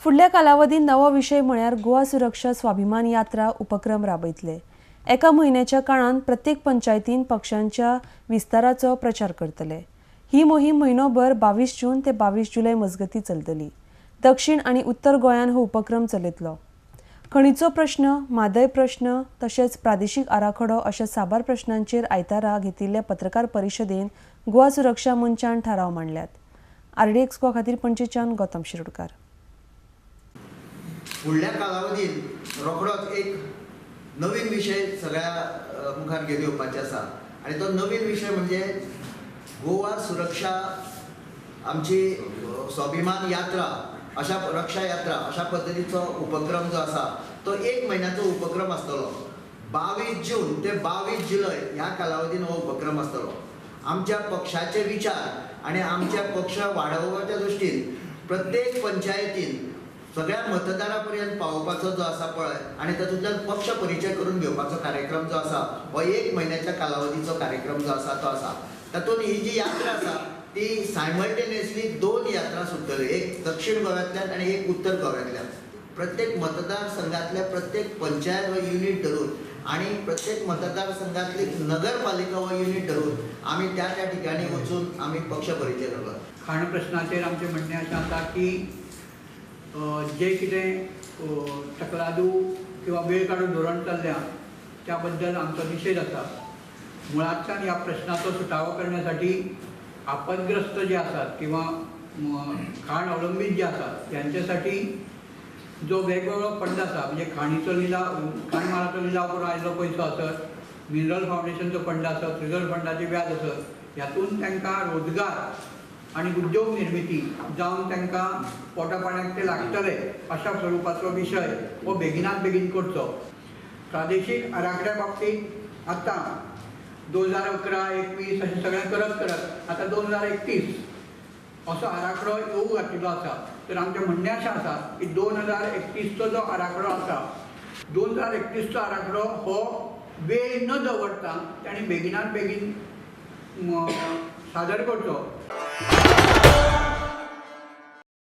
फुडल्या कालावधीत नवो विषय म्हळ्यार गोवा सुरक्षा स्वाभिमान यात्रा उपक्रम राबयतले। एका म्हयन्याच्या काळात प्रत्येक पंचायतीन पक्षांच्या विस्ताराचो प्रचार करतले। ही मोहीम म्हयनोभर 22 जून ते 22 जुलय मजगती चलतली। दक्षिण आणि उत्तर गोंयान हो उपक्रम चलयतलो। खणीचो प्रश्न, म्हादय प्रश्न तशेंच प्रादेशीक आराखडो अशा साबार प्रश्नांचेर आयतारा घेतिल्ल्या पत्रकार परिशदेन गोवा सुरक्षा मंचान थाराव मांडल्यात। RDX गोवा खातीर पणजेच्यान गौतम शिरोडकार। फुडल्या कालावधीत रोखडोच एक नवीन विषय सगळ्या मुखार घेवन येवपाचे आसा आनी तो नवीन विषय म्हणजे गोवा सुरक्षा आमची स्वाभिमान यात्रा अशा रक्षा यात्रा अशा पद्दतीचो उपक्रम जो आसा तो एक म्हयन्याचो उपक्रम आसतलो। 22 जून ते 22 जुलय ह्या कालावधीन हो उपक्रम आसतलो। आमच्या पक्षाचे विचार आनी आमचे पक्ष वाडोवपाच्या दृश्टीन प्रत्येक पंचायतीन सगळ्या मतदारां पर्यंत पावोवपाचो जो आसा पळय आनी तातूंतल्यान पक्ष परिचय करून घेवपाचो कार्यक्रम जो आसा हो एक म्हयन्याच्या कालावधीचो कार्यक्रम जो आसा तो आसा। तातूंत ही जी यात्रा आसा ती सायमल्टेनियसली 2 यात्रा सुटतल्यो, एक दक्षिण गोव्यातल्यान आनी एक उत्तर गोव्यातल्यान। प्रत्येक मतदारसंघातल्या प्रत्येक पंचायत व युनिट धरून आनी प्रत्येक मतदारसंघातली नगरपालिका व युनिट धरून आमी त्या ठिकाणी वचून आमी पक्ष परिचय करतलो। खाण प्रश्नाचेर आमचें म्हणणें अशें आसा की जे कितें तक्रारू किंवा वेळ काडून धोरण चल्ल्या त्या बद्दल आमचो निशेध आसा। मुळांतल्यान ह्या प्रश्नाचो सुटावो करण्यासाठी आपदग्रस्त जे आसात किंवा खाण अवलंबीत जे आसात त्यांच्यासाठी जो वेगवेगळो फंड आसा म्हणजे खाणीचो लिलाव, खाण मालाचो लिलाव करून आयिल्लो पयसो आसत, मिनरल फावंडेशनचो फंड आसत, रिजर्व फंडाचे व्याज आसत, ह्यातून तांकां रोजगार आणि उद्योग निर्मिती जावन तांकां पोटा पाण्याक ते लागतले अशा स्वरुपाचो विशय हो बेगिनात बेगीन करचो। प्रादेशीक आराखड्या बाबतीत आतां 2011-21 अशें सगळें करत आतां 2031 असो आराखडो येवंक घातिल्लो आसा। तर आमचें म्हणणें अशें आसा की 2031चो जो आराखडो आसा 2031चो आराखडो हो वेळ न दवरता तांणी बेगिनात बेगीन सादर करचो।